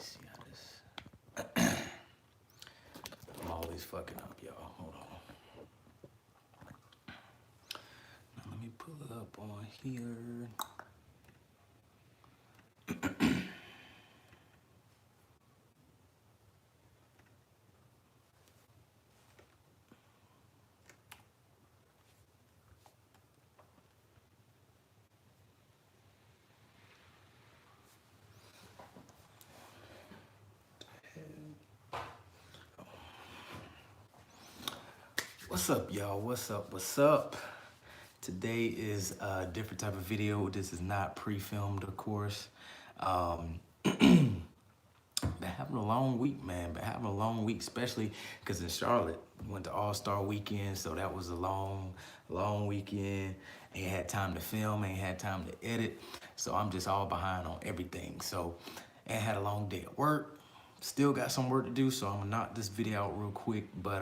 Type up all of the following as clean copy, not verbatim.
see how this. I'm always fucking up, y'all. Hold on. Now let me pull it up on here. What's up, y'all? What's up? What's up? Today is a different type of video. This is not pre-filmed, of course. Been having a long week, man. Been having a long week, especially because in Charlotte, we went to All-Star Weekend, so that was a long weekend. Ain't had time to film, ain't had time to edit, so I'm just all behind on everything. So, and had a long day at work. Still got some work to do, so I'm gonna knock this video out real quick. But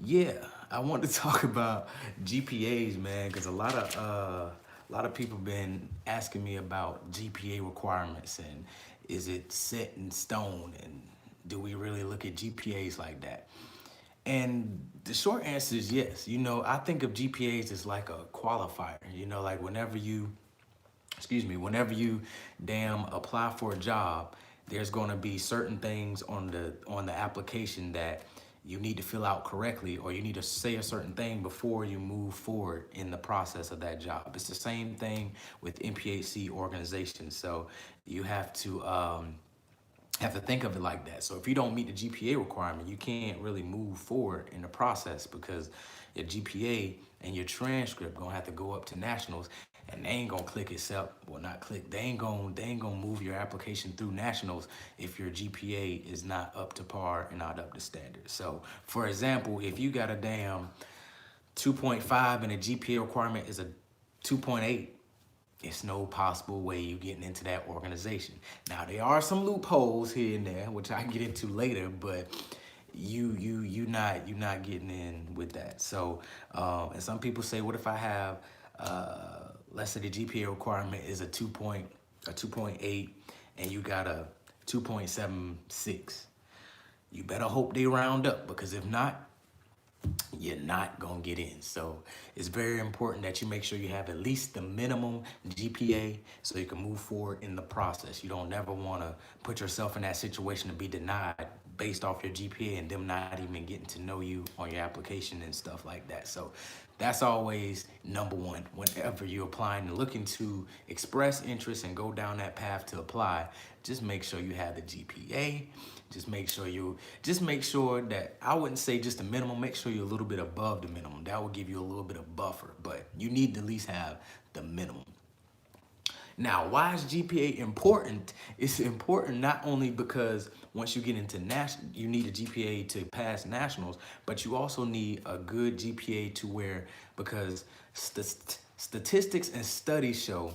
yeah, I want to talk about GPAs, man, because a lot of people been asking me about GPA requirements and is it set in stone and do we really look at GPAs like that? And the short answer is yes. You know, I think of GPAs as like a qualifier. You know, like whenever you damn apply for a job, there's going to be certain things on the application that you need to fill out correctly, or you need to say a certain thing before you move forward in the process of that job. It's the same thing with Nphc organizations. So you have to think of it like that. So if you don't meet the GPA requirement, you can't really move forward in the process because your GPA and your transcript gonna have to go up to nationals, and they ain't gonna click itself. Well, not click. They ain't gonna move your application through nationals if your GPA is not up to par and not up to standard. So, for example, if you got a damn 2.5 and a GPA requirement is a 2.8. It's no possible way you getting into that organization. Now there are some loopholes here and there, which I can get into later, but you not getting in with that. So and some people say, what if I have let's say the GPA requirement is a 2.8 and you got a 2.76. You better hope they round up, because if not, you're not gonna get in. So it's very important that you make sure you have at least the minimum GPA so you can move forward in the process. You don't never wanna put yourself in that situation to be denied based off your GPA and them not even getting to know you on your application and stuff like that. So that's always number one whenever you're applying and looking to express interest and go down that path to apply. Just make sure you have the GPA. Just make sure that, I wouldn't say just the minimum, make sure you're a little bit above the minimum. That will give you a little bit of buffer, but you need to at least have the minimum. Now, why is GPA important? It's important not only because once you get into national, you need a GPA to pass nationals, but you also need a good GPA to where, because statistics and studies show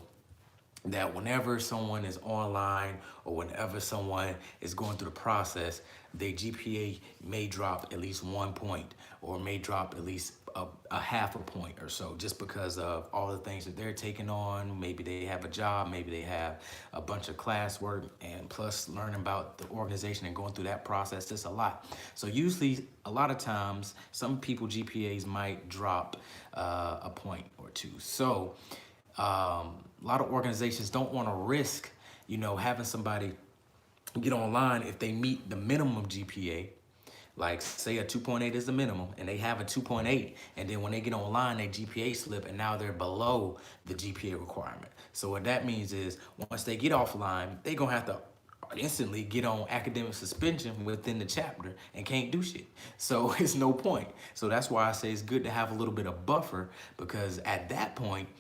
that whenever someone is online or whenever someone is going through the process, their GPA may drop at least 1 point or may drop at least a half a point or so, just because of all the things that they're taking on. Maybe they have a job, maybe they have a bunch of classwork, and plus learning about the organization and going through that process. That's a lot. So usually, a lot of times, some people GPAs might drop a point or two. So a lot of organizations don't want to risk, having somebody get online if they meet the minimum GPA. Like say a 2.8 is the minimum and they have a 2.8, and then when they get online, they GPA slip and now they're below the GPA requirement. So what that means is once they get offline, they gonna have to instantly get on academic suspension within the chapter and can't do shit. So it's no point. So that's why I say it's good to have a little bit of buffer, because at that point,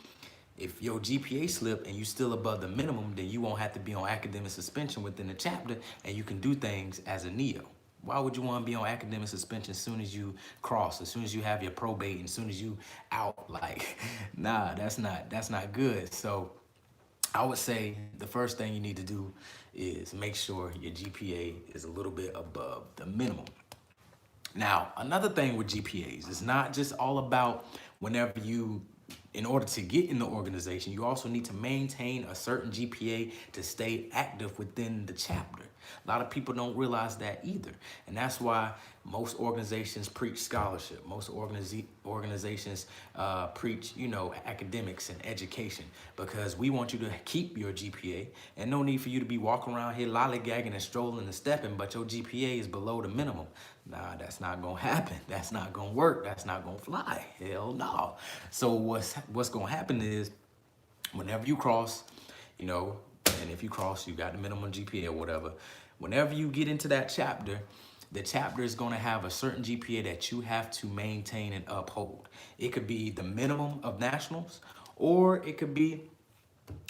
if your GPA slip and you still above the minimum, then you won't have to be on academic suspension within the chapter, and you can do things as a neo. Why would you want to be on academic suspension as soon as you cross, as soon as you have your probate, and as soon as you out? Like, nah, that's not good. So I would say the first thing you need to do is make sure your GPA is a little bit above the minimum. Now, another thing with GPAs, it's not just all about whenever you in order to get in the organization, you also need to maintain a certain GPA to stay active within the chapter. A lot of people don't realize that either. And that's why most organizations preach scholarship. Most organizations preach, academics and education, because we want you to keep your GPA, and no need for you to be walking around here lollygagging and strolling and stepping, but your GPA is below the minimum. Nah, that's not gonna happen. That's not gonna work. That's not gonna fly. Hell no. So what's gonna happen is, whenever you cross, and if you cross, you got the minimum GPA or whatever. Whenever you get into that chapter, the chapter is going to have a certain GPA that you have to maintain and uphold. It could be the minimum of nationals, or it could be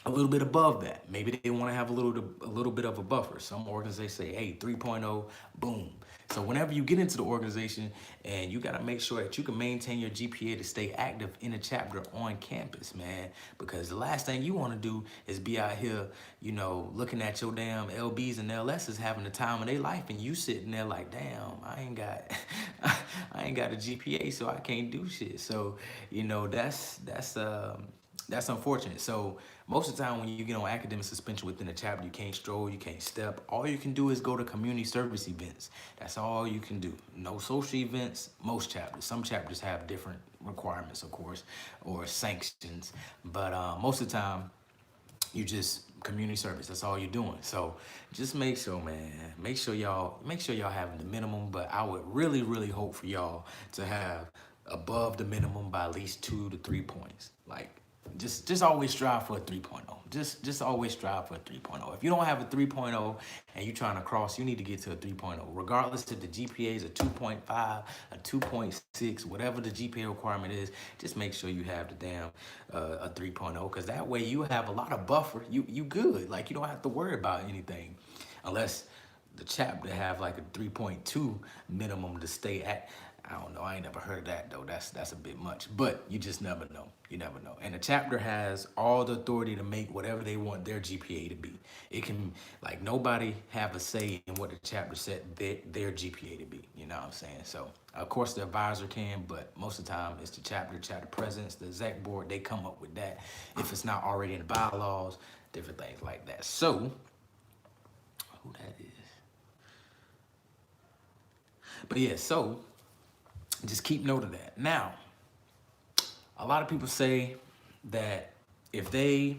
a little bit above that. Maybe they want to have a little bit of a buffer. Some organizations say, hey, 3.0, boom. So whenever you get into the organization, and you got to make sure that you can maintain your GPA to stay active in a chapter on campus, man. Because the last thing you want to do is be out here, looking at your damn LBs and LSs having the time of their life, and you sitting there like, damn, I ain't got a GPA, so I can't do shit. So, that's unfortunate. So most of the time when you get on academic suspension within a chapter, you can't stroll, you can't step. All you can do is go to community service events. That's all you can do. No social events, most chapters. Some chapters have different requirements, of course, or sanctions. But most of the time, you just community service. That's all you're doing. So just make sure, man, make sure y'all having the minimum. But I would really, really hope for y'all to have above the minimum by at least 2 to 3 points. Like, just always strive for a 3.0. Just always strive for a 3.0. If you don't have a 3.0 and you're trying to cross, you need to get to a 3.0. Regardless if the GPA is a 2.5, a 2.6, whatever the GPA requirement is, just make sure you have the damn a 3.0, because that way you have a lot of buffer. You good. Like, you don't have to worry about anything, unless the chapter have like a 3.2 minimum to stay at. I don't know. I ain't never heard that though. That's a bit much, but you just never know. You never know. And the chapter has all the authority to make whatever they want their GPA to be. It can, like, nobody have a say in what the chapter set their GPA to be. You know what I'm saying? So of course the advisor can, but most of the time it's the chapter presidents, the exec board. They come up with that if it's not already in the bylaws, different things like that. So who that is? But yeah, so just keep note of that. Now, a lot of people say that if the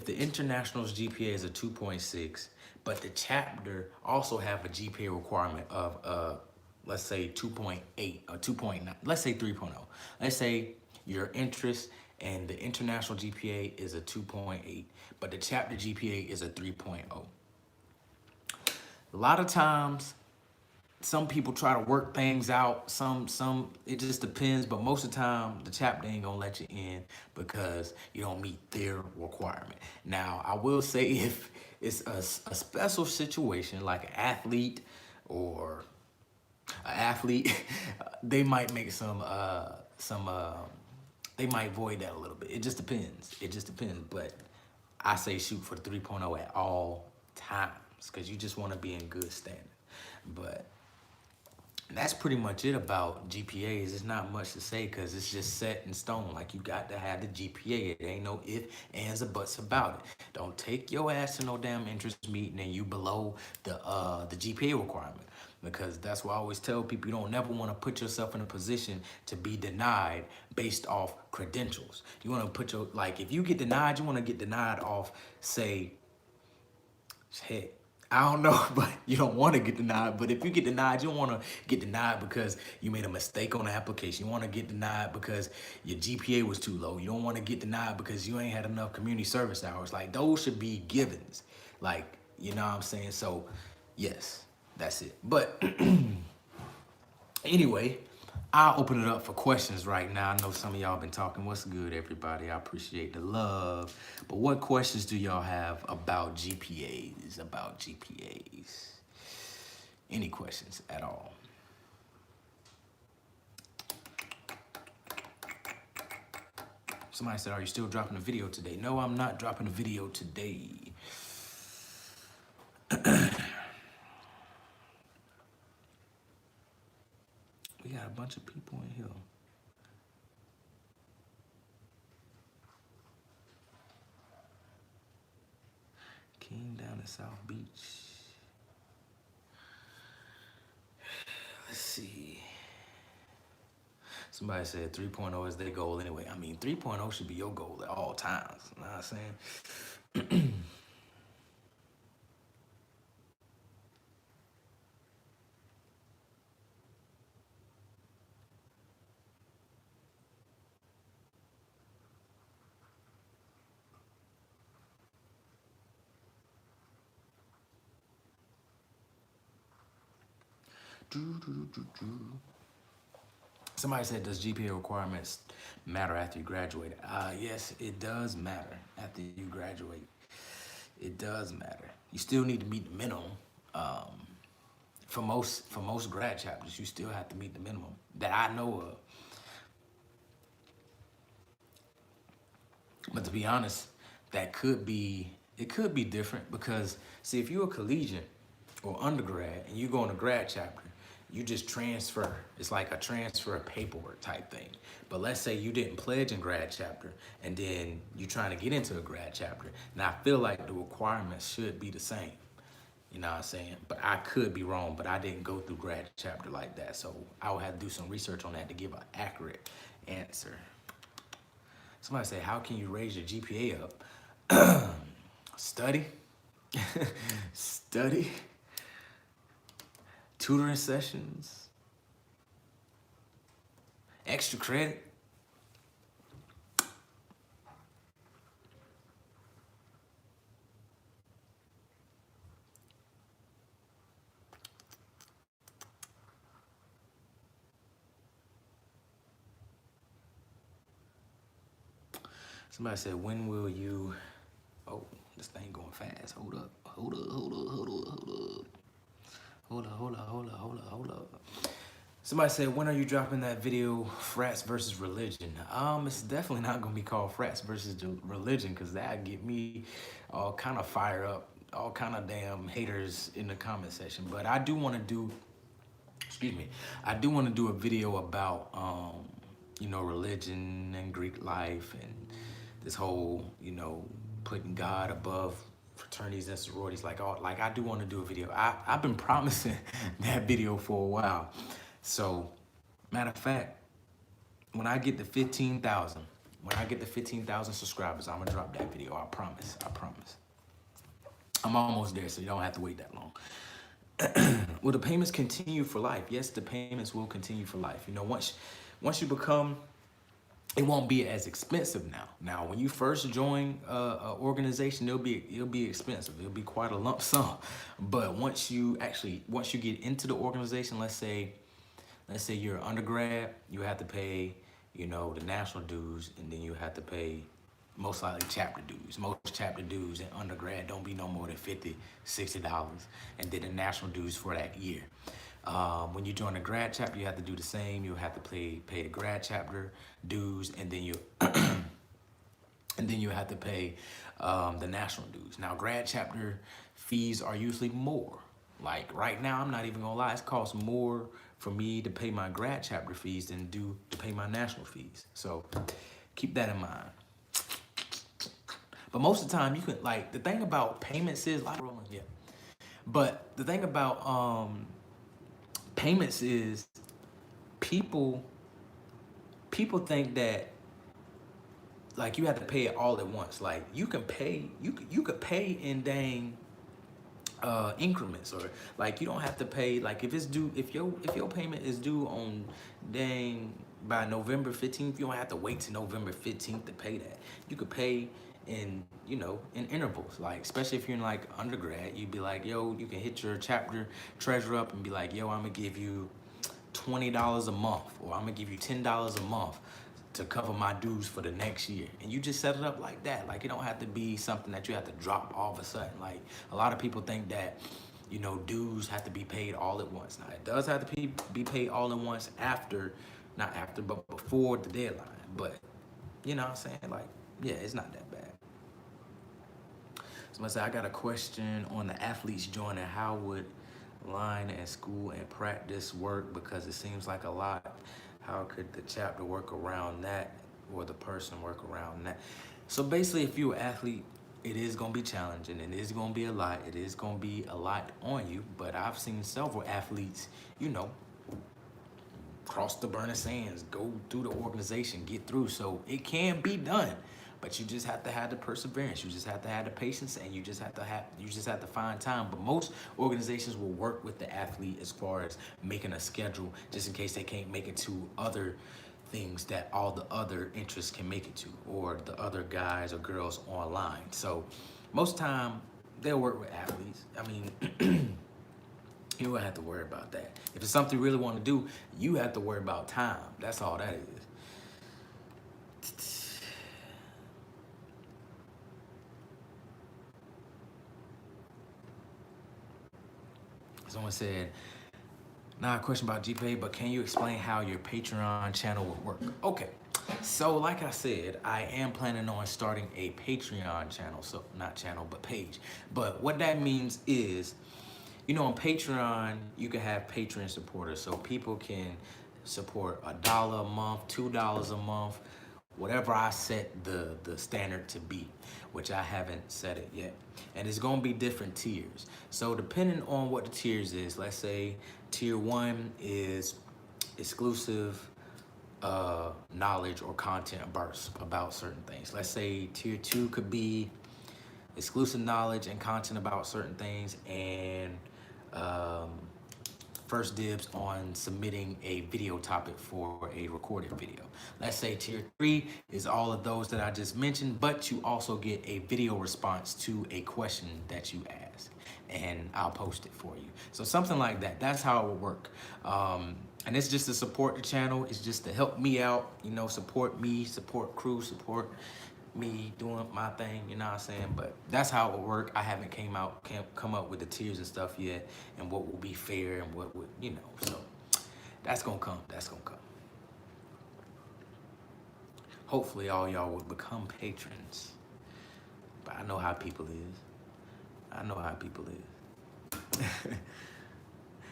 international's GPA is a 2.6, but the chapter also have a GPA requirement of let's say 2.8 or 2.9, let's say 3.0. Let's say your interest and the international GPA is a 2.8, but the chapter GPA is a 3.0. A lot of times, some people try to work things out. Some it just depends, but most of the time the chapter ain't gonna let you in because you don't meet their requirement. Now, I will say, if it's a special situation like an athlete or they might make they might void that a little bit. It just depends. But I say shoot for the 3.0 at all times, because you just want to be in good standing. But that's pretty much it about GPAs. There's not much to say because it's just set in stone. Like, you got to have the GPA. It ain't no ifs, ands, or buts about it. Don't take your ass to no damn interest meeting and you below the GPA requirement, because that's why I always tell people, you don't never want to put yourself in a position to be denied based off credentials. You want to put if you get denied, you want to get denied off, say, heck, I don't know, but you don't want to get denied. But if you get denied, you don't want to get denied because you made a mistake on the application. You want to get denied because your GPA was too low. You don't want to get denied because you ain't had enough community service hours. Like, those should be givens. Like, you know what I'm saying? So, yes, that's it. But anyway, I'll open it up for questions right now. I know some of y'all been talking. What's good, everybody? I appreciate the love. But what questions do y'all have about GPAs? Any questions at all? Somebody said, are you still dropping a video today? No, I'm not dropping a video today. We got a bunch of people in here. in South Beach. Let's see. Somebody said 3.0 is their goal anyway. I mean, 3.0 should be your goal at all times. You know what I'm saying? Somebody said, does GPA requirements matter after you graduate? Yes, it does matter after you graduate. It does matter. You still need to meet the minimum. For most grad chapters, you still have to meet the minimum that I know of. But to be honest, it could be different because see, if you're a collegiate or undergrad and you go in a grad chapter, you just transfer. It's like a transfer of paperwork type thing. But let's say you didn't pledge in grad chapter and then you're trying to get into a grad chapter. Now I feel like the requirements should be the same. You know what I'm saying? But I could be wrong, but I didn't go through grad chapter like that. So I would have to do some research on that to give an accurate answer. Somebody say, how can you raise your GPA up? Study. Study. Tutoring sessions. Extra credit. Somebody said, when will you... Oh, this thing going fast. Hold up. Hold up, hold up, hold up, hold up. Hold up, hold up, hold up, hold up, hold up. Somebody said, when are you dropping that video, frats versus religion? It's definitely not gonna be called frats versus religion because that'd get me all kind of fired up, all kind of damn haters in the comment section. But I do want to do, excuse me, I do want to do a video about, you know, religion and Greek life and this whole, you know, putting God above fraternities and sororities. Like I do want to do a video. I've been promising that video for a while. So, matter of fact, when I get to 15,000, subscribers, I'm gonna drop that video. I promise. I promise. I'm almost there, so you don't have to wait that long. Will the payments continue for life? Yes, the payments will continue for life. You know, once you become, it won't be as expensive now. Now, when you first join an organization, it'll be expensive. It'll be quite a lump sum. But once you get into the organization, let's say you're an undergrad, you have to pay, you know, the national dues, and then you have to pay most likely chapter dues. Most chapter dues in undergrad don't be no more than $50, $60, and then the national dues for that year. When you join a grad chapter, you have to do the same. You have to pay the grad chapter dues, and then you have to pay the national dues. Now, grad chapter fees are usually more. Like right now, I'm not even gonna lie, it costs more for me to pay my grad chapter fees than to pay my national fees. So keep that in mind. But most of the time, you can, like, the thing about payments is like rolling, yeah. But the thing about payments is people think that like you have to pay it all at once. Like you could pay in dang increments, or like you don't have to pay, like if it's due, if your payment is due on dang by November 15th, you don't have to wait till November 15th to pay that. You could pay in, you know, in intervals. Like especially if you're in like undergrad, you'd be like, yo, you can hit your chapter treasurer up and be like, yo, I'm gonna give you $20 a month, or I'm gonna give you $10 a month to cover my dues for the next year. And you just set it up like that. Like it don't have to be something that you have to drop all of a sudden. Like a lot of people think that, you know, dues have to be paid all at once. Now it does have to be paid all at once not after, but before the deadline. But you know what I'm saying? Like, yeah, it's not that bad. Somebody said, I got a question on the athletes joining. How would line and school and practice work? Because it seems like a lot. How could the chapter work around that, or the person work around that? So basically, if you're an athlete, it is gonna be challenging, and it is gonna be a lot. It is gonna be a lot on you, but I've seen several athletes, you know, cross the burning sands, go through the organization, get through. So it can be done, but you just have to have the perseverance. You just have to have the patience, and you just have to find time. But most organizations will work with the athlete as far as making a schedule, just in case they can't make it to other things that all the other interests can make it to, or the other guys or girls online. So most time they'll work with athletes. I mean, you don't have to worry about that. If it's something you really want to do, you have to worry about time. That's all that is. Someone said, now a question about GPA, but can you explain how your Patreon channel will work? Okay, so like I said, I am planning on starting a Patreon channel. So not channel, but page. But what that means is, you know, on Patreon, you can have Patreon supporters. So people can support $1 a month, $2 a month, whatever I set the standard to be, which I haven't set it yet. And it's gonna be different tiers. So depending on what the tiers is, let's say tier 1 is exclusive knowledge or content about certain things. Let's say tier 2 could be exclusive knowledge and content about certain things, and first dibs on submitting a video topic for a recorded video. Let's say tier 3 is all of those that I just mentioned, but you also get a video response to a question that you ask, and I'll post it for you. So something like that. That's how it will work. And it's just to support the channel. It's just to help me out, you know, support me, support crew, support me doing my thing, you know what I'm saying? But that's how it will work. I haven't come up with the tiers and stuff yet, and what will be fair and what would, you know, so that's gonna come. Hopefully all y'all will become patrons. But I know how people is.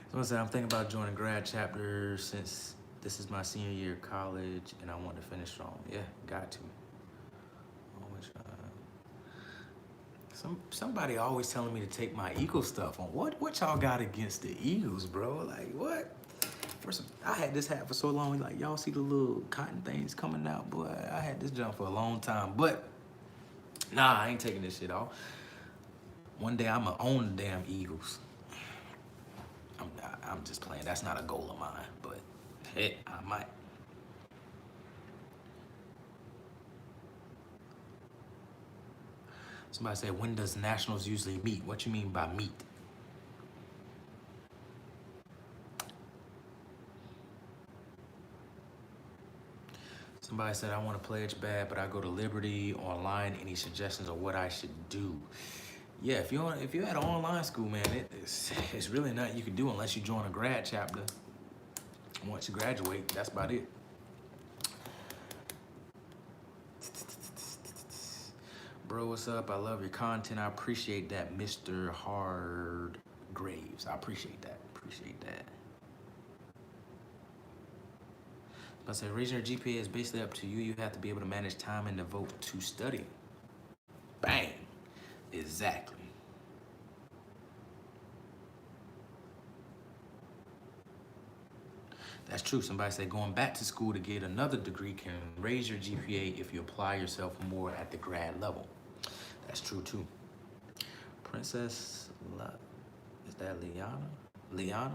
Someone said, I'm thinking about joining grad chapter since this is my senior year of college and I want to finish strong. Yeah, got to. Somebody always telling me to take my Eagle stuff on. What y'all got against the Eagles, bro? Like, what? First, I had this hat for so long. Like, y'all see the little cotton things coming out? Boy, I had this jump for a long time. But, nah, I ain't taking this shit off. One day, I'm going to own the damn Eagles. I'm just playing. That's not a goal of mine. But, hey, I might. Somebody said, when does nationals usually meet? What you mean by meet? Somebody said, I want to pledge bad, but I go to Liberty online. Any suggestions on what I should do? Yeah, if you're at an online school, man, it's really nothing you can do unless you join a grad chapter. Once you graduate, that's about it. Bro, what's up? I love your content. I appreciate that, Mr. Hardgraves. I appreciate that. I said, raising your GPA is basically up to you. You have to be able to manage time and devote to study. Bang. Exactly. That's true. Somebody said going back to school to get another degree can raise your GPA if you apply yourself more at the grad level. That's true too. Princess, is that Liana?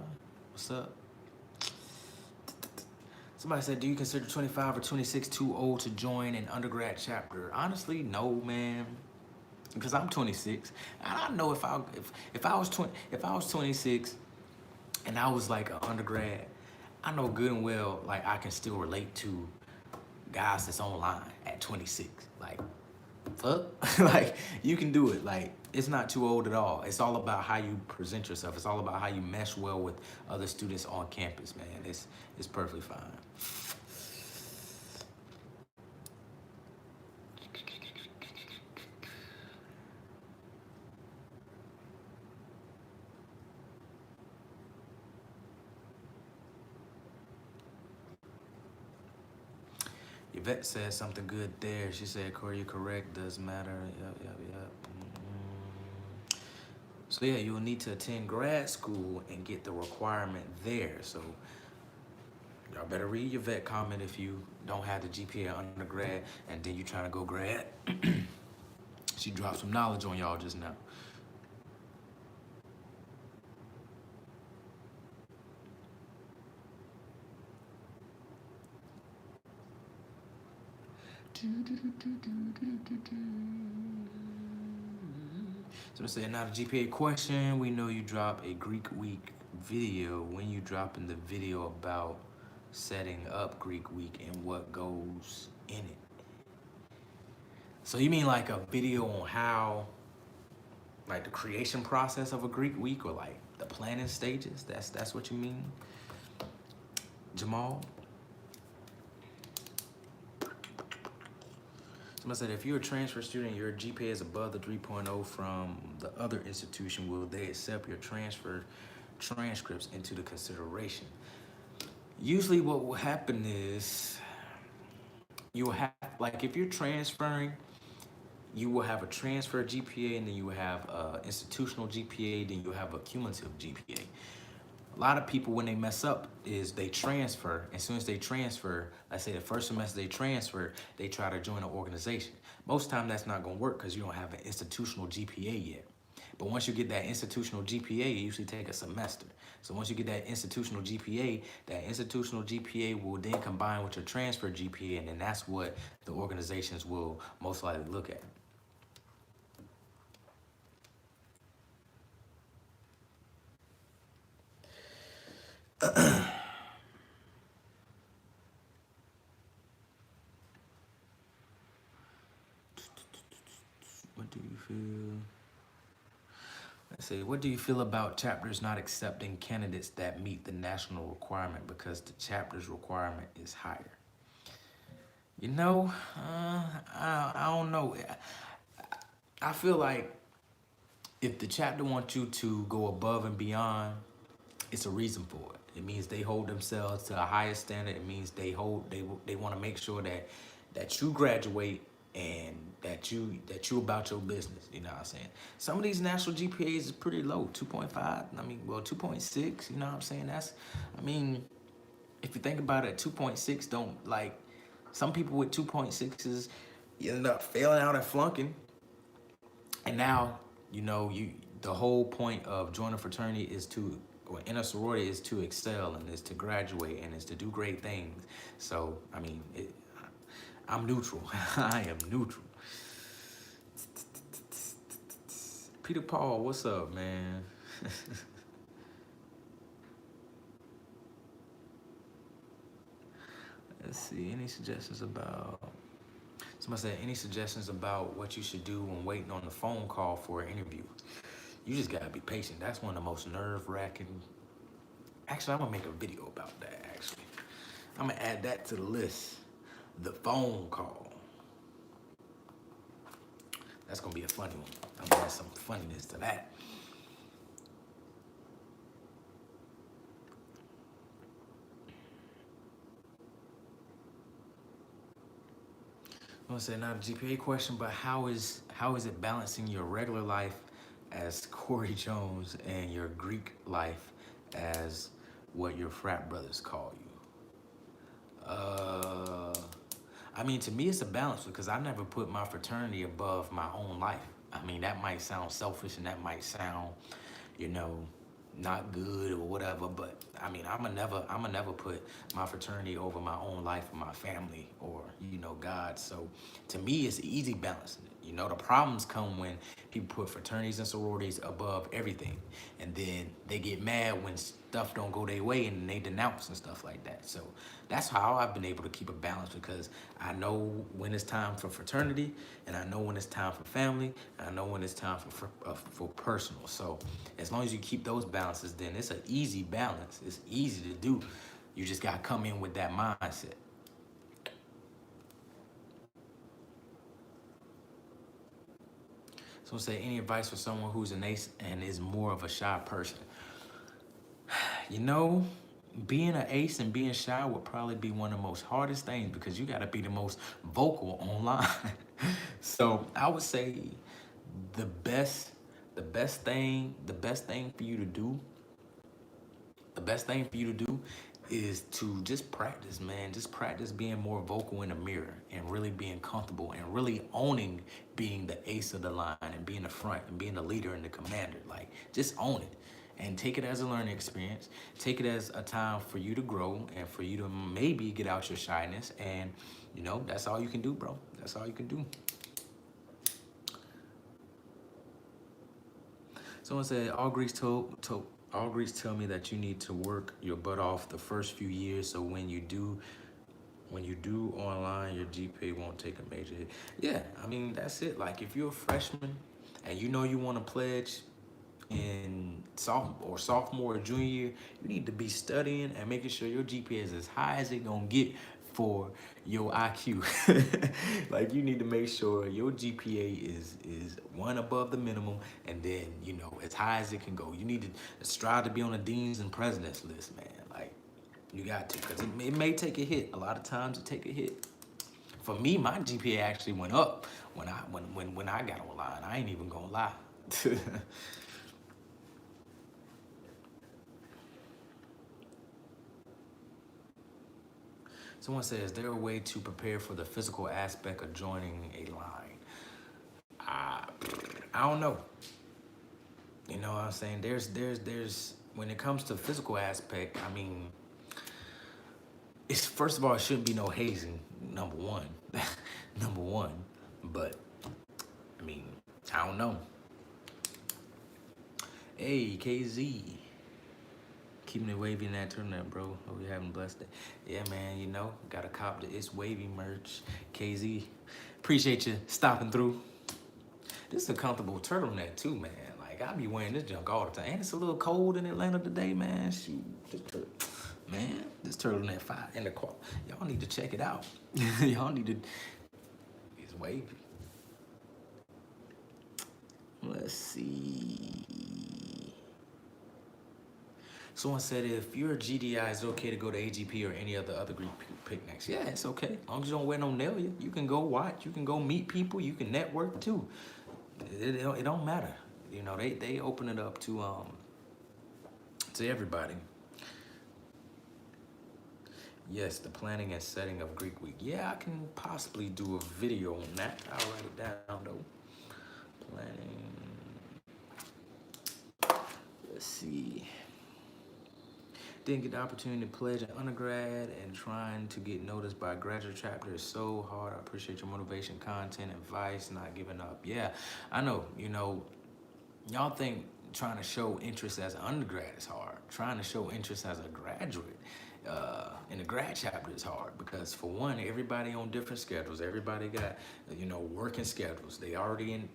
What's up? Somebody said, do you consider 25 or 26 too old to join an undergrad chapter? Honestly, no, man. Because I'm 26. And I know if I was 26 and I was like an undergrad, I know good and well, like, I can still relate to guys that's online at 26. Like, fuck, like, you can do it. Like, it's not too old at all. It's all about how you present yourself. It's all about how you mesh well with other students on campus, man. It's perfectly fine. Yvette said something good there. She said, Corey, you're correct. Doesn't matter. Yep. So yeah, you'll need to attend grad school and get the requirement there. So y'all better read your vet comment if you don't have the GPA undergrad and then you trying to go grad. She dropped some knowledge on y'all just now. So I said, now the GPA question, we know you drop a Greek week video. When you dropping the video about setting up Greek week and what goes in it? So you mean like a video on how, like the creation process of a Greek week or like the planning stages? That's what you mean, Jamal? Somebody said, if you're a transfer student, your GPA is above the 3.0 from the other institution, will they accept your transfer transcripts into the consideration? Usually what will happen is you'll have, like if you're transferring, you will have a transfer GPA and then you will have a institutional GPA, then you'll have a cumulative GPA. A lot of people, when they mess up, is they transfer. As soon as they transfer, let's say the first semester they transfer, they try to join an organization. Most time that's not gonna work because you don't have an institutional GPA yet. But once you get that institutional GPA, it usually take a semester. So once you get that institutional GPA will then combine with your transfer GPA, and then that's what the organizations will most likely look at. What do you feel? Let's see, what do you feel about chapters not accepting candidates that meet the national requirement because the chapter's requirement is higher? You know, I don't know. I feel like if the chapter wants you to go above and beyond, it's a reason for it. It means they hold themselves to a higher standard. It means they want to make sure that you graduate and that you about your business. You know what I'm saying? Some of these national GPAs is pretty low, 2.5. I mean, well, 2.6. You know what I'm saying? I mean, if you think about it, 2.6 don't, like, some people with 2.6s, you end up failing out and flunking. And now, you know, the whole point of joining a fraternity is to, or in a sorority, is to excel and is to graduate and is to do great things. So, I mean, I'm neutral. I am neutral. Peter Paul, what's up, man? Let's see, any suggestions about... Somebody said, any suggestions about what you should do when waiting on the phone call for an interview? You just gotta be patient. That's one of the most nerve-wracking... Actually, I'm gonna make a video about that, actually. I'm gonna add that to the list. The phone call. That's gonna be a funny one. I'm gonna add some funniness to that. I'm gonna say not a GPA question, but how is it balancing your regular life as Corey Jones and your Greek life as what your frat brothers call you? I mean, to me, it's a balance because I never put my fraternity above my own life. I mean, that might sound selfish and that might sound, you know, not good or whatever, but I mean, I'm gonna never put my fraternity over my own life or my family or, you know, God. So to me, it's easy balancing it. You know, the problems come when people put fraternities and sororities above everything, and then they get mad when stuff don't go their way and they denounce and stuff like that. So that's how I've been able to keep a balance, because I know when it's time for fraternity, and I know when it's time for family, and I know when it's time for personal. So as long as you keep those balances, then it's an easy balance. It's easy to do. You just gotta come in with that mindset. So say, any advice for someone who's an ace and is more of a shy person? You know, being an ace and being shy would probably be one of the most hardest things, because you gotta be the most vocal online. So I would say the best the best thing for you to do, the best thing for you to do is to just practice, man. Just practice being more vocal in the mirror and really being comfortable and really owning being the ace of the line and being the front and being the leader and the commander. Like, just own it and take it as a learning experience. Take it as a time for you to grow and for you to maybe get out your shyness. And, you know, that's all you can do, bro. That's all you can do. Someone said, all Greeks tell me that you need to work your butt off the first few years, so when you do online, your GPA won't take a major hit. Yeah, I mean, that's it. Like, if you're a freshman and you know you want to pledge in sophomore or junior year, you need to be studying and making sure your GPA is as high as it gonna get for your IQ. Like, you need to make sure your GPA is one above the minimum, and then, you know, as high as it can go. You need to strive to be on the deans and presidents list, man. Like, you got to, because it may take a hit. A lot of times it take a hit. For me, my GPA actually went up when I got online. I ain't even gonna lie. Someone says, is there a way to prepare for the physical aspect of joining a line? I don't know. You know what I'm saying? There's when it comes to physical aspect, I mean, it's, first of all, it shouldn't be no hazing, number one. Number one. But, I mean, I don't know. Hey, KZ. Keeping it wavy in that turnout, bro. Hope you're having a blessed day. Yeah, man, you know, got a cop the It's Wavy merch. KZ, appreciate you stopping through. This is a comfortable turtleneck too, man. Like, I be wearing this junk all the time. And it's a little cold in Atlanta today, man. Shoot, man, this turtleneck fire in the car. Y'all need to check it out. Y'all need to, it's wavy. Let's see. Someone said, if you're a GDI, it's okay to go to AGP or any other Greek picnics. Yeah, it's okay. As long as you don't wear no nail, you can go watch. You can go meet people. You can network too. It don't matter. You know, they open it up to everybody. Yes, the planning and setting of Greek Week. Yeah, I can possibly do a video on that. I'll write it down though. Planning. Let's see. Didn't get the opportunity to pledge an undergrad, and trying to get noticed by a graduate chapter is so hard. I appreciate your motivation, content, advice, not giving up. Yeah, I know, you know, y'all think trying to show interest as an undergrad is hard. Trying to show interest as a graduate in the grad chapter is hard, because for one, everybody on different schedules. Everybody got, you know, working schedules. They already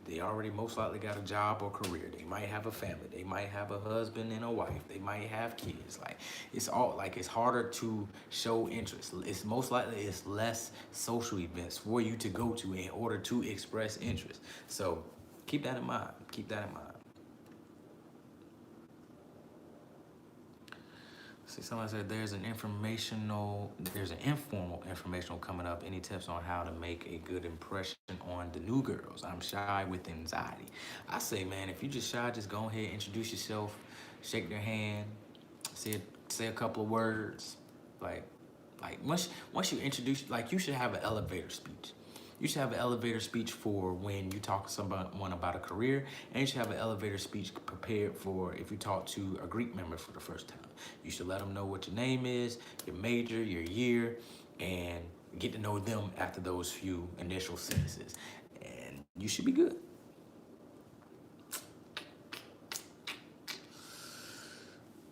most likely got a job or career. They might have a family. They might have a husband and a wife. They might have kids. Like, it's harder to show interest. It's most likely it's less social events for you to go to in order to express interest. So keep that in mind. Keep that in mind. See, someone said there's an informal informational coming up. Any tips on how to make a good impression on the new girls? I'm shy with anxiety. I say, man, if you just shy, just go ahead, introduce yourself, shake their hand, say a couple of words. Like once you introduce, like, you should have an elevator speech. You should have an elevator speech for when you talk to someone about a career, and you should have an elevator speech prepared for if you talk to a Greek member for the first time. You should let them know what your name is, your major, your year, and get to know them after those few initial sentences. And you should be good.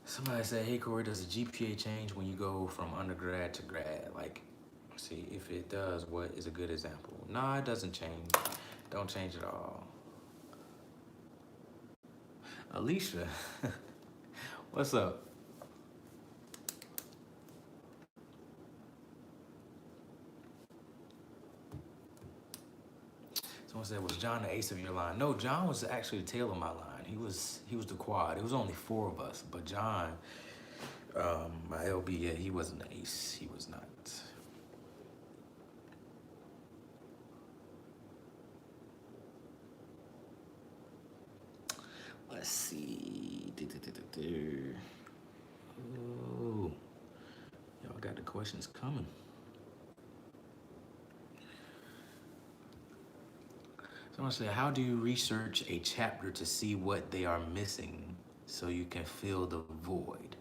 Somebody said, hey, Corey, does the GPA change when you go from undergrad to grad? Like, see, if it does, what is a good example? No, it doesn't change. Don't change at all. Alicia, what's up? Someone said, was John the ace of your line? No, John was actually the tail of my line. He was the quad. It was only 4 of us, but John, my LB, yeah, he wasn't the ace. He was not. Let's see. Oh, y'all got the questions coming. Someone said, how do you research a chapter to see what they are missing so you can fill the void?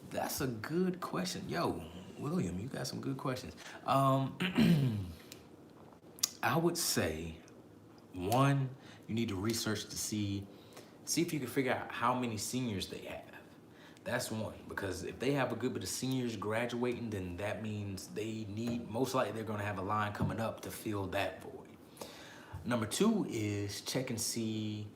That's a good question. Yo, William, you got some good questions. I would say, one, you need to research to see if you can figure out how many seniors they have. That's one, because if they have a good bit of seniors graduating, then that means they need, most likely they're gonna have a line coming up to fill that void. Number two is check and see,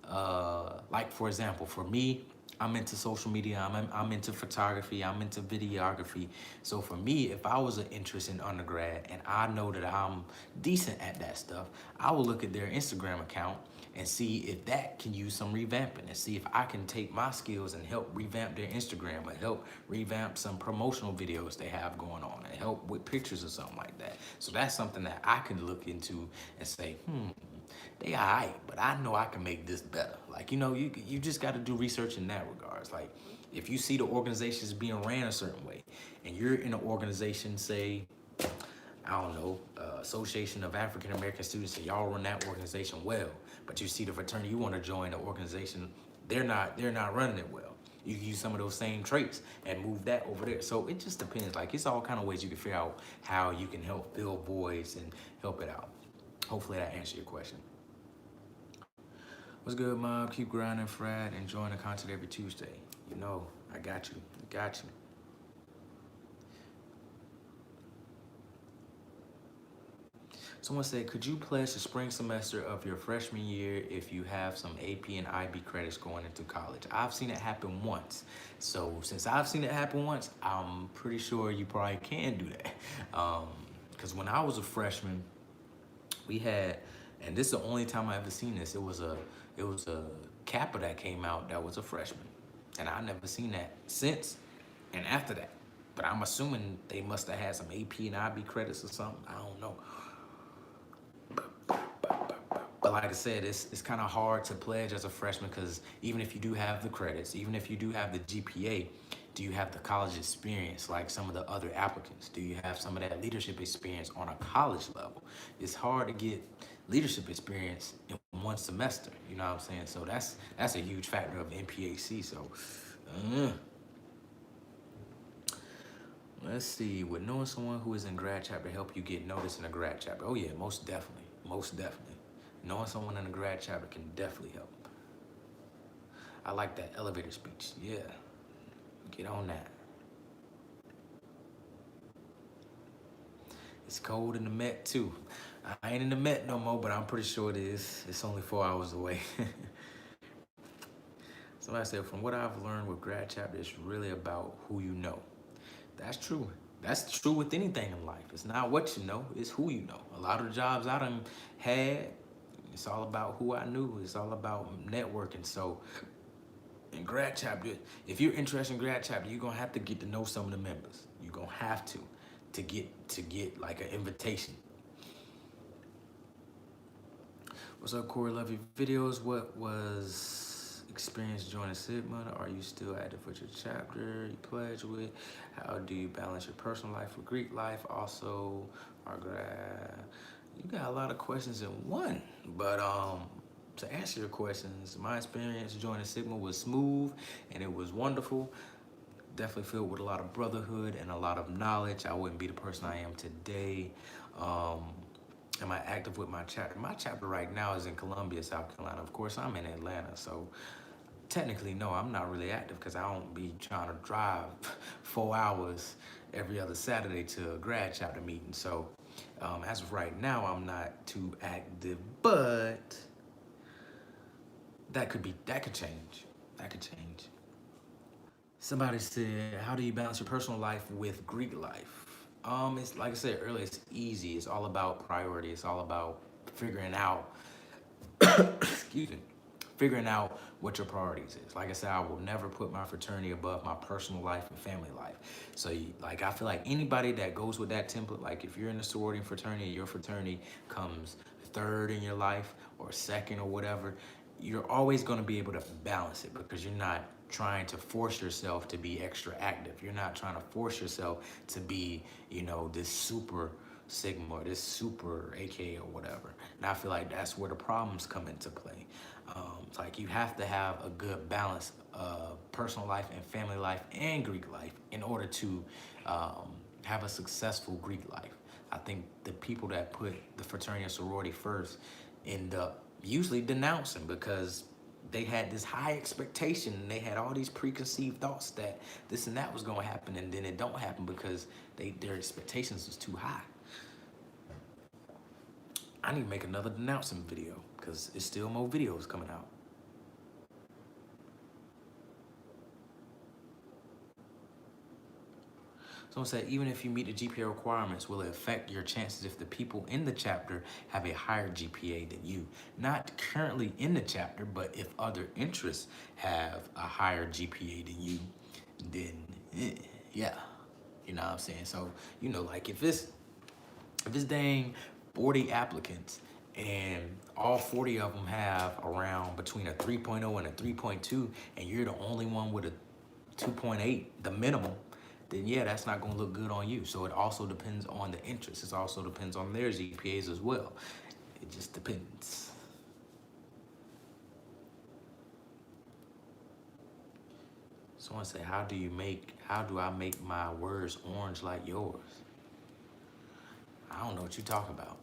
like for example, for me, I'm into social media, I'm into photography, I'm into videography. So for me, if I was an interest in undergrad and I know that I'm decent at that stuff, I will look at their Instagram account and see if that can use some revamping, and see if I can take my skills and help revamp their Instagram, or help revamp some promotional videos they have going on, and help with pictures or something like that. So that's something that I can look into and say, they all right, but I know I can make this better. Like, you just got to do research in that regards. Like, if you see the organization is being ran a certain way, and you're in an organization, say, I don't know, Association of African American Students, and y'all run that organization well, but you see the fraternity you want to join, the organization, they're not running it well. You can use some of those same traits and move that over there. So it just depends. Like, it's all kind of ways you can figure out how you can help fill voids and help it out. Hopefully that answered your question. What's good, Mom? Keep grinding, Fred. Enjoying the content every Tuesday. I got you. Someone said, could you pledge the spring semester of your freshman year if you have some AP and IB credits going into college? I've seen it happen once. So since I've seen it happen once, I'm pretty sure you probably can do that. Because when I was a freshman, we had, and this is the only time I ever seen this, it was a Kappa that came out that was a freshman. And I never seen that since and after that. But I'm assuming they must have had some AP and IB credits or something. I don't know. But like I said, it's kind of hard to pledge as a freshman, because even if you do have the credits, even if you do have the GPA, do you have the college experience like some of the other applicants? Do you have some of that leadership experience on a college level? It's hard to get leadership experience in one semester, you know what I'm saying? So that's a huge factor of NPHC. So let's see, would knowing someone who is in grad chapter help you get noticed in a grad chapter? Oh yeah, most definitely. Knowing someone in a grad chapter can definitely help. I like that elevator speech. Yeah, get on that. It's cold in the Met too. I ain't in the Met no more, but I'm pretty sure it is. It's only 4 hours away. Somebody said, from what I've learned with grad chapter, it's really about who you know. That's true. That's true with anything in life. It's not what you know, it's who you know. A lot of the jobs I done had, it's all about who I knew. It's all about networking. So in grad chapter, if you're interested in grad chapter, you're gonna have to get to know some of the members. You're gonna have to get like an invitation. What's up, Corey? Love your videos. What was experience joining Sigma? Are you still active with your chapter you pledge with? How do you balance your personal life with Greek life? Also, our grad. You got a lot of questions in one, but to answer your questions, my experience joining Sigma was smooth and it was wonderful. Definitely filled with a lot of brotherhood and a lot of knowledge. I wouldn't be the person I am today. Am I active with my chapter? My chapter right now is in Columbia, South Carolina. Of course, I'm in Atlanta, so technically, no, I'm not really active because I don't be trying to drive 4 hours every other Saturday to a grad chapter meeting. So as of right now, I'm not too active, but that could change. That could change. Somebody said, how do you balance your personal life with Greek life? It's like I said earlier, it's easy. It's all about priority. It's all about figuring out, excuse me, figuring out what your priorities is. Like I said, I will never put my fraternity above my personal life and family life. So like, I feel like anybody that goes with that template, like if you're in a sorority and fraternity, your fraternity comes third in your life or second or whatever, you're always going to be able to balance it because you're not trying to force yourself to be extra active. You're not trying to force yourself to be, you know, this super sigma or this super AK or whatever. And I feel like that's where the problems come into play. It's like you have to have a good balance of personal life and family life and Greek life in order to have a successful Greek life. I think the people that put the fraternity and sorority first end up usually denouncing because they had this high expectation and they had all these preconceived thoughts that this and that was going to happen, and then it don't happen because their expectations was too high. I need to make another denouncing video because it's still more videos coming out. Someone said, even if you meet the GPA requirements, will it affect your chances if the people in the chapter have a higher GPA than you? Not currently in the chapter, but if other interests have a higher GPA than you, then yeah, you know what I'm saying? So, you know, like if it's dang 40 applicants and all 40 of them have around between a 3.0 and a 3.2, and you're the only one with a 2.8, the minimum, then yeah, that's not gonna look good on you. So it also depends on the interest. It also depends on their GPAs as well. It just depends. Someone say, how do I make my words orange like yours? I don't know what you're talking about.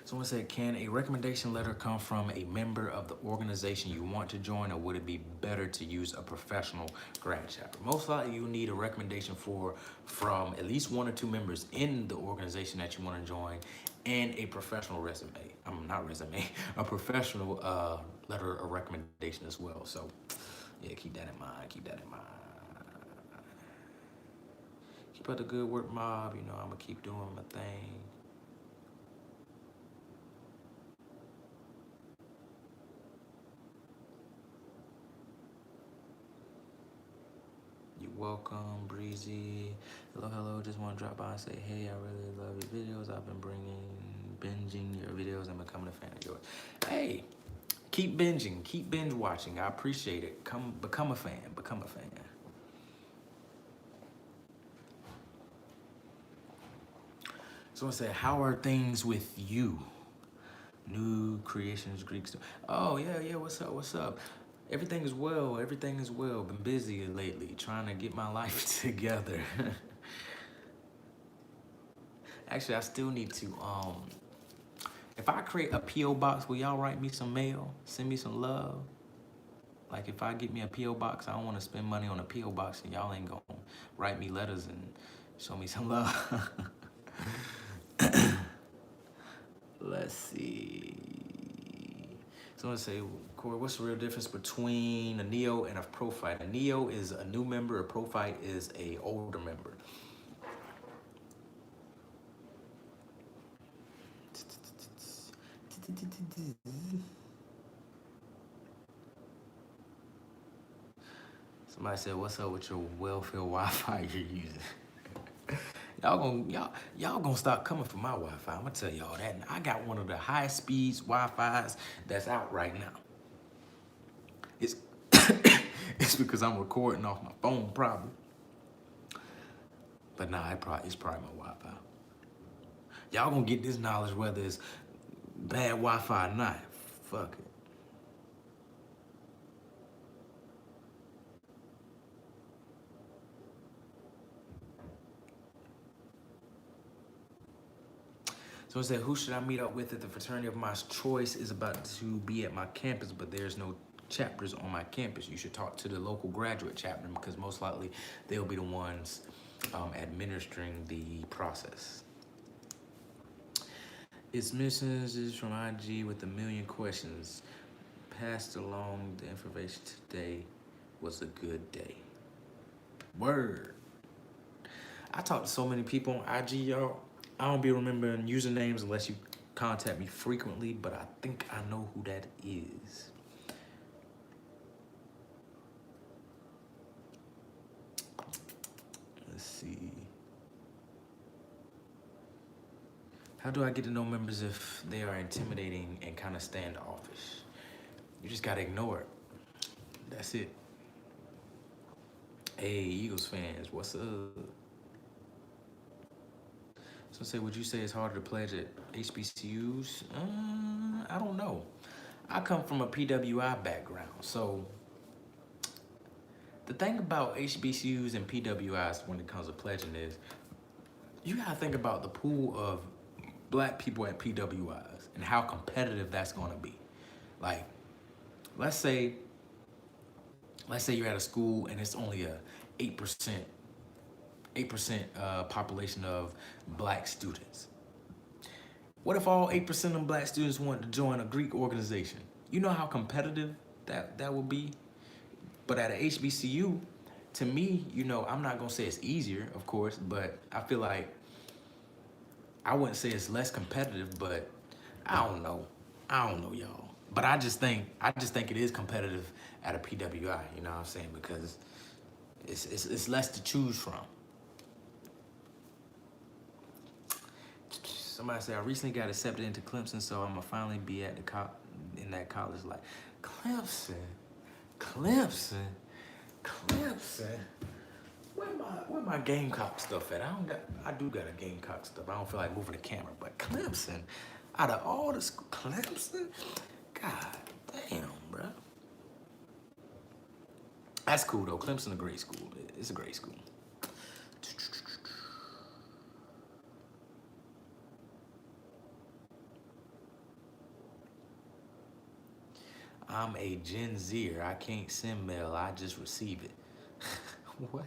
Someone said, can a recommendation letter come from a member of the organization you want to join, or would it be better to use a professional grad chapter? Most likely you need a recommendation from at least 1 or 2 members in the organization that you want to join, and a professional resume. A professional letter of recommendation as well. So yeah, keep that in mind, keep up the good work, mob. You know, I'm gonna keep doing my thing. Welcome, Breezy. Hello, just want to drop by and say, hey, I really love your videos. I've been binging your videos and becoming a fan of yours. Hey, keep binging, keep binge watching. I appreciate it. Become a fan. Someone said, how are things with you? New creations, Greek stuff. Oh, yeah, what's up? Everything is well. Been busy lately, trying to get my life together. Actually, I still need to, if I create a P.O. box, will y'all write me some mail? Send me some love? Like, if I get me a P.O. box, I don't want to spend money on a P.O. box, and y'all ain't gonna write me letters and show me some love. Let's see. Someone say, Corey, what's the real difference between a neo and a prophyte? A neo is a new member, a prophyte is a older member. Somebody said, what's up with your welfare Wi-Fi you're using? Y'all gonna stop coming for my Wi-Fi. I'm gonna tell y'all that. I got one of the highest speeds Wi-Fis that's out right now. It's it's because I'm recording off my phone probably. But nah, it's probably my Wi-Fi. Y'all gonna get this knowledge whether it's bad Wi-Fi or not. Fuck it. So it said, who should I meet up with at the fraternity of my choice is about to be at my campus, but there's no chapters on my campus. You should talk to the local graduate chapter because most likely they'll be the ones administering the process. It's messages from IG with 1,000,000 questions. Passed along the information today. Was a good day. Word. I talk to so many people on IG, y'all. I don't be remembering usernames unless you contact me frequently, but I think I know who that is. Let's see. How do I get to know members if they are intimidating and kind of standoffish? You just gotta ignore it. That's it. Hey, Eagles fans, what's up? So say, would you say it's harder to pledge at HBCUs? I don't know. I come from a PWI background, so the thing about HBCUs and PWIs when it comes to pledging is you gotta think about the pool of black people at PWIs and how competitive that's gonna be. Like, let's say you're at a school and it's only a 8% population of black students. What if all 8% of them black students wanted to join a Greek organization? You know how competitive that would be? But at a HBCU, to me, you know, I'm not gonna say it's easier, of course, but I feel like I wouldn't say it's less competitive, but I don't know, y'all. But I just think it is competitive at a PWI. You know what I'm saying? Because it's less to choose from. Somebody said I recently got accepted into Clemson, so I'm gonna finally be at in that college life. Clemson. Where my Gamecock stuff at? I do got a Gamecock stuff. I don't feel like moving the camera, but Clemson, out of all the schools, Clemson, god damn, bro. That's cool though. Clemson a great school. It's a great school. I'm a Gen Zer. I can't send mail. I just receive it. What?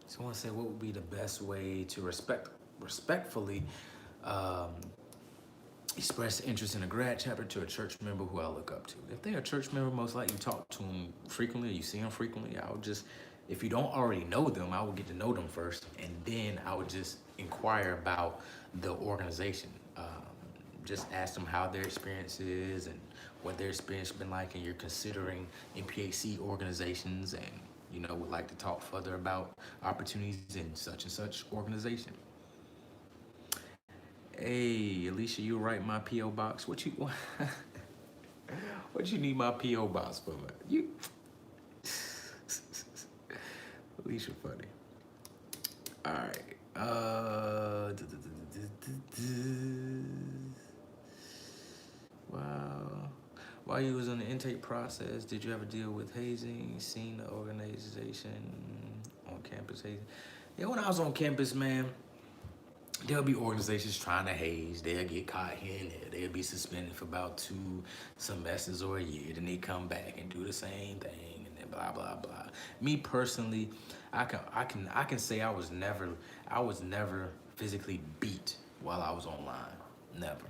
Someone said, what would be the best way to respectfully express interest in a grad chapter to a church member who I look up to? If they're a church member, most likely you talk to them frequently, or you see them frequently. I would just, if you don't already know them, I would get to know them first, and then I would just inquire about the organization. Just ask them how their experience is and what their experience has been like, and you're considering NPHC organizations and, you know, would like to talk further about opportunities in such and such organization. Hey, Alicia, you write my P.O. box. What you need my P.O. box for? You Alicia funny. All right. Wow. While you was in the intake process, did you ever deal with hazing? Seen the organization on campus hazing? Yeah, when I was on campus, man, there'll be organizations trying to haze. They'll get caught here and there. They'll be suspended for about 2 semesters or a year. Then they come back and do the same thing, and then blah blah blah. Me personally, I can say I was never physically beat while I was online. Never.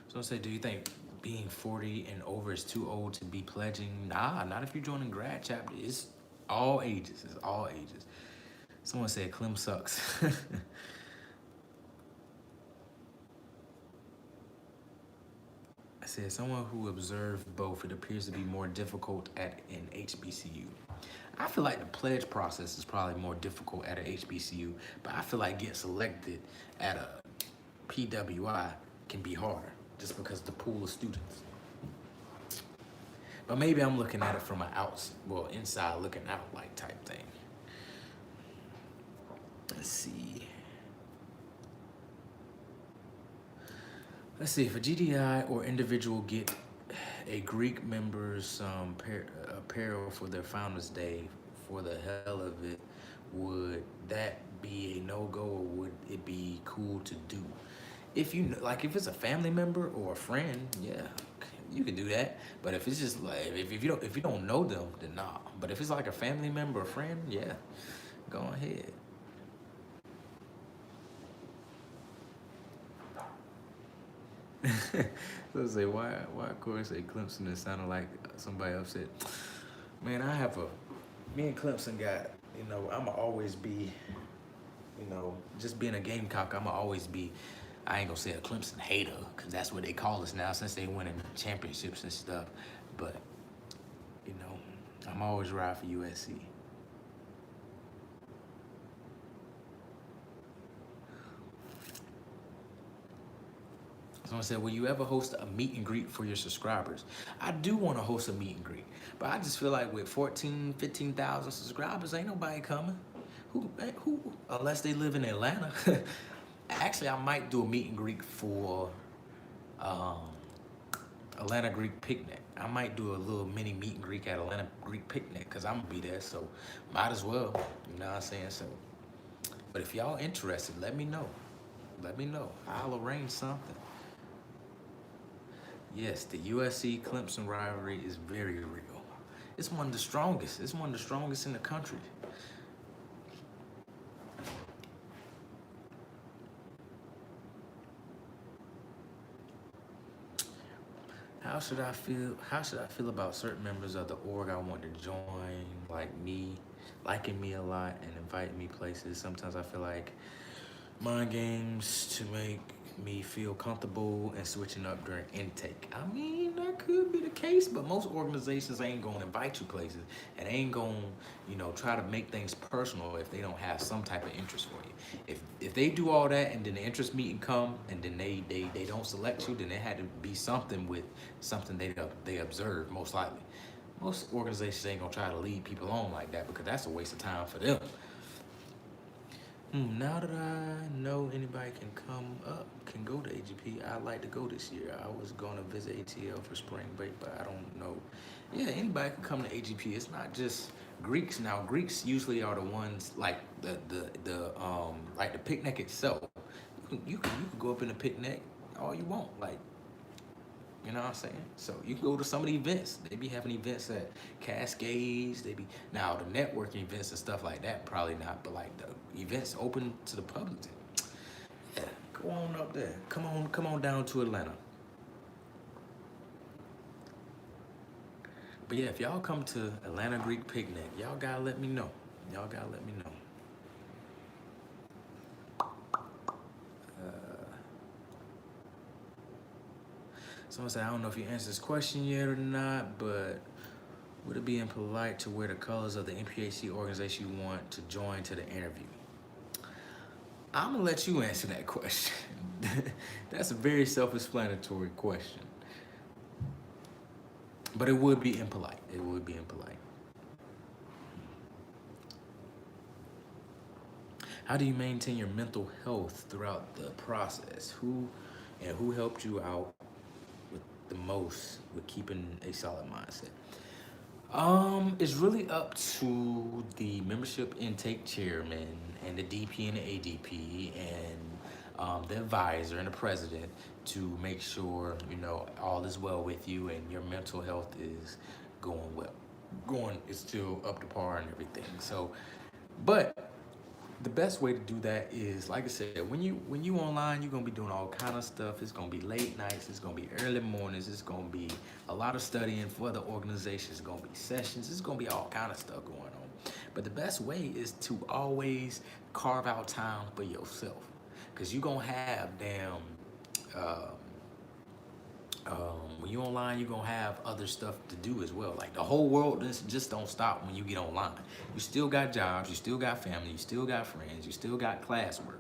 So I say, do you think being 40 and over is too old to be pledging? Nah, not if you're joining grad chapter. It's all ages. It's all ages. Someone said Clem sucks. I said, someone who observed both, it appears to be more difficult at an HBCU. I feel like the pledge process is probably more difficult at an HBCU, but I feel like getting selected at a PWI can be harder just because of the pool of students. But maybe I'm looking at it from an inside looking out like type thing. Let's see. If a GDI or individual get a Greek member some apparel for their Founders Day, for the hell of it, would that be a no-go, or would it be cool to do? If you if it's a family member or a friend, yeah, you can do that. But if it's just like if you don't know them, then nah. But if it's like a family member or friend, yeah, go ahead. Let's say why Corey say Clemson? It sounded like somebody upset. Man, me and Clemson got, I'ma always be, just being a Gamecock, I'ma always be, I ain't gonna say a Clemson hater, cause that's what they call us now since they winning championships and stuff. But, you know, I'm always ride for USC. Someone said, will you ever host a meet and greet for your subscribers? I do want to host a meet and greet, but I just feel like with 14, 15,000 subscribers, ain't nobody coming. Who, unless they live in Atlanta. Actually, I might do a meet and greet for um, Atlanta Greek Picnic. I might do a little mini meet and greet at Atlanta Greek Picnic because I'm going to be there, so might as well. You know what I'm saying? So, but if y'all interested, let me know. Let me know. I'll arrange something. Yes, the USC Clemson rivalry is very real. It's one of the strongest. It's one of the strongest in the country. How should I feel? How should I feel about certain members of the org I want to join, like me, liking me a lot and inviting me places? Sometimes I feel like mind games to make me feel comfortable and switching up during intake. I mean, that could be the case, but most organizations ain't gonna invite you places and ain't gonna, try to make things personal if they don't have some type of interest for you. If they do all that and then the interest meeting come and then they don't select you, then it had to be something with something they observed, most likely. Most organizations ain't gonna try to lead people on like that because that's a waste of time for them. Now that I know anybody can go to AGP, I'd like to go this year. I was going to visit ATL for spring break, but I don't know. Yeah, anybody can come to AGP. It's not just Greeks. Now, Greeks usually are the ones like the picnic itself. You can go up in the picnic all you want, like. You know what I'm saying? So you can go to some of the events. They be having events at Cascades. Now the networking events and stuff like that, probably not, but like the events open to the public. Yeah, go on up there. Come on down to Atlanta. But yeah, if y'all come to Atlanta Greek Picnic, y'all gotta let me know. Y'all gotta let me know. Someone said, I don't know if you answered this question yet or not, but would it be impolite to wear the colors of the Nphc organization you want to join to the interview? I'm gonna let you answer that question. That's a very self-explanatory question. But it would be impolite. It would be impolite. How do you maintain your mental health throughout the process? Who helped you out the most with keeping a solid mindset? It's really up to the membership intake chairman and the DP and the ADP and the advisor and the president to make sure all is well with you and your mental health is is still up to par and everything. So, but the best way to do that is, like I said, when you online, you're gonna be doing all kind of stuff. It's gonna be late nights, it's gonna be early mornings, it's gonna be a lot of studying for the organization, it's gonna be sessions, it's gonna be all kind of stuff going on. But the best way is to always carve out time for yourself, because you're gonna have when you're online, you're gonna have other stuff to do as well. Like the whole world just don't stop when you get online. You still got jobs, you still got family, you still got friends, you still got classwork.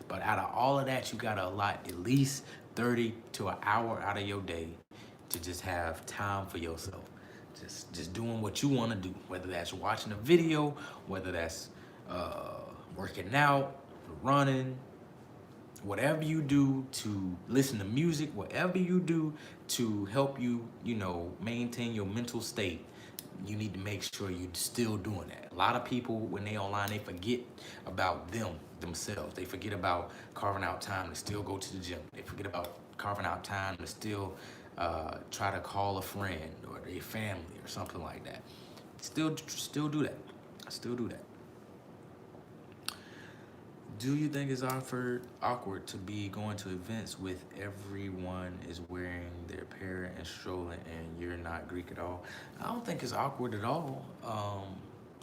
But out of all of that, you gotta allot at least 30 to an hour out of your day to just have time for yourself. Just doing what you wanna do, whether that's watching a video, whether that's working out, running, whatever you do to listen to music, whatever you do to help you, maintain your mental state, you need to make sure you're still doing that. A lot of people, when they online, they forget about themselves. They forget about carving out time to still go to the gym. They forget about carving out time to still try to call a friend or their family or something like that. Still do that. Still do that. Do you think it's awkward to be going to events with everyone is wearing their parent and strolling and you're not Greek at all? I don't think it's awkward at all.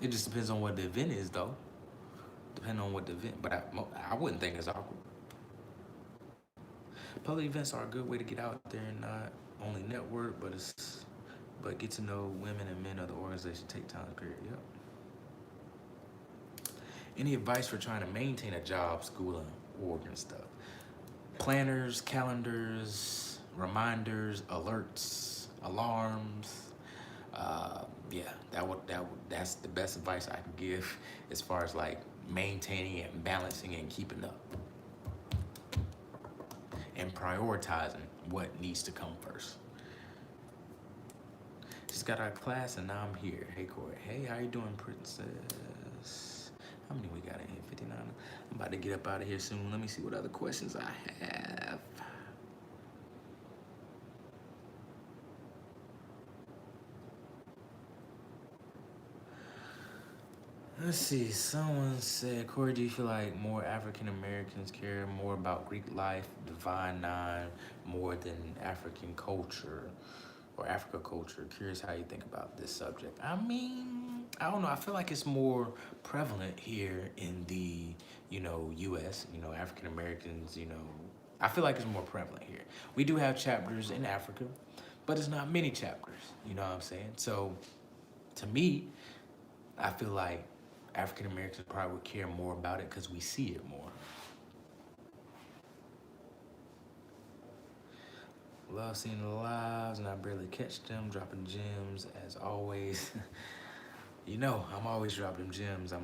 It just depends on what the event is, though. Depending on what the event, but I wouldn't think it's awkward. Public events are a good way to get out there and not only network, but get to know women and men of the organization. Take time period. Yep. Any advice for trying to maintain a job, school, and org and stuff? Planners, calendars, reminders, alerts, alarms. Yeah, that's the best advice I can give as far as like maintaining and balancing and keeping up and prioritizing what needs to come first. Just got out of class and now I'm here. Hey Corey. Hey, how you doing, princess? How many we got in here? 59. I'm about to get up out of here soon. Let me see what other questions I have. Let's see, someone said, Corey, do you feel like more African Americans care more about Greek life, Divine Nine, more than African culture or Africa culture? Curious how you think about this subject. I mean, I don't know. I feel like it's more prevalent here in the, U.S., African Americans, I feel like it's more prevalent here. We do have chapters in Africa, but it's not many chapters, you know what I'm saying? So to me, I feel like African Americans probably would care more about it because we see it more. Love seeing the lives and I barely catch them, dropping gems as always. I'm always dropping gems.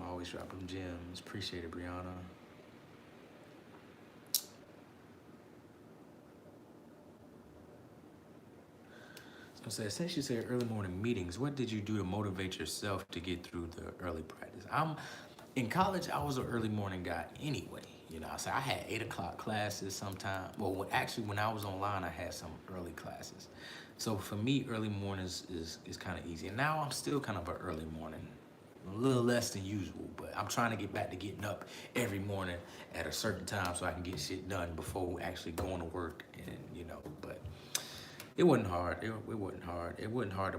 Appreciate it, Brianna. So since you said early morning meetings, what did you do to motivate yourself to get through the early practice? In college, I was an early morning guy anyway. So I had 8 o'clock classes sometimes. Well, when I was online, I had some early classes. So for me, early mornings is kind of easy. And now I'm still kind of an early morning, a little less than usual, but I'm trying to get back to getting up every morning at a certain time so I can get shit done before actually going to work but it wasn't hard. It wasn't hard. It wasn't hard to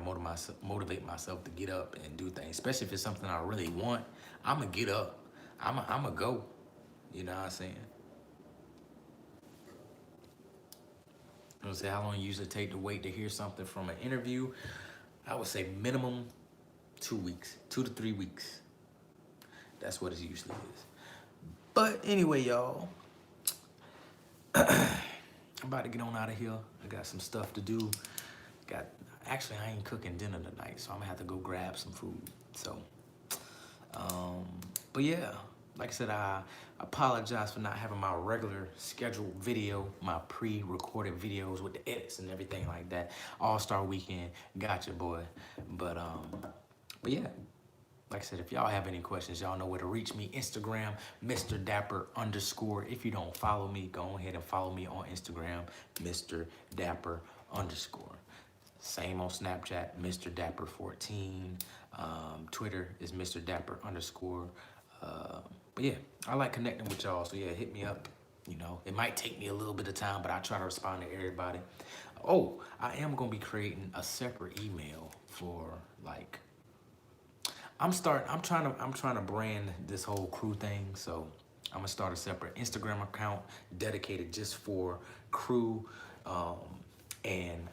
motivate myself to get up and do things, especially if it's something I really want. I'm going to get up. I'm going to go. You know what I'm saying? I would say how long you usually take to wait to hear something from an interview. I would say minimum 2 weeks, 2 to 3 weeks. That's what it usually is. But anyway, y'all, I'm about to get on out of here. I got some stuff to do. Actually, I ain't cooking dinner tonight, so I'm gonna have to go grab some food. So, but yeah, like I said, I apologize for not having my regular scheduled video, my pre-recorded videos with the edits and everything like that. All-Star Weekend, gotcha, boy. But yeah. Like I said, if y'all have any questions, y'all know where to reach me. Instagram, Mr. Dapper _. If you don't follow me, go ahead and follow me on Instagram, Mr. Dapper _. Same on Snapchat, Mr. Dapper 14. Twitter is Mr. Dapper _. But yeah, I like connecting with y'all. So yeah, hit me up. It might take me a little bit of time, but I try to respond to everybody. Oh, I am gonna be creating a separate email for like. I'm trying to brand this whole crew thing, so I'm gonna start a separate Instagram account dedicated just for crew, and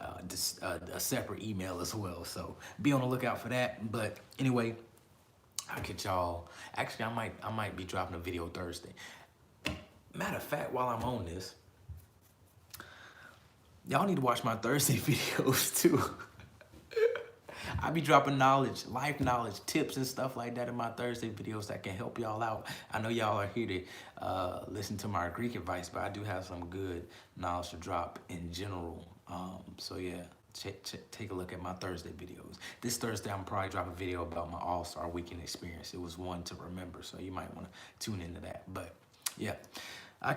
a separate email as well. So be on the lookout for that. But anyway, I'll get y'all. Actually, I might be dropping a video Thursday. Matter of fact, while I'm on this, y'all need to watch my Thursday videos too. I be dropping life knowledge, tips and stuff like that in my Thursday videos that can help y'all out. I know y'all are here to listen to my Greek advice, but I do have some good knowledge to drop in general. So yeah, take a look at my Thursday videos. This Thursday, I'm probably dropping a video about my All-Star Weekend experience. It was one to remember, so you might want to tune into that. But yeah.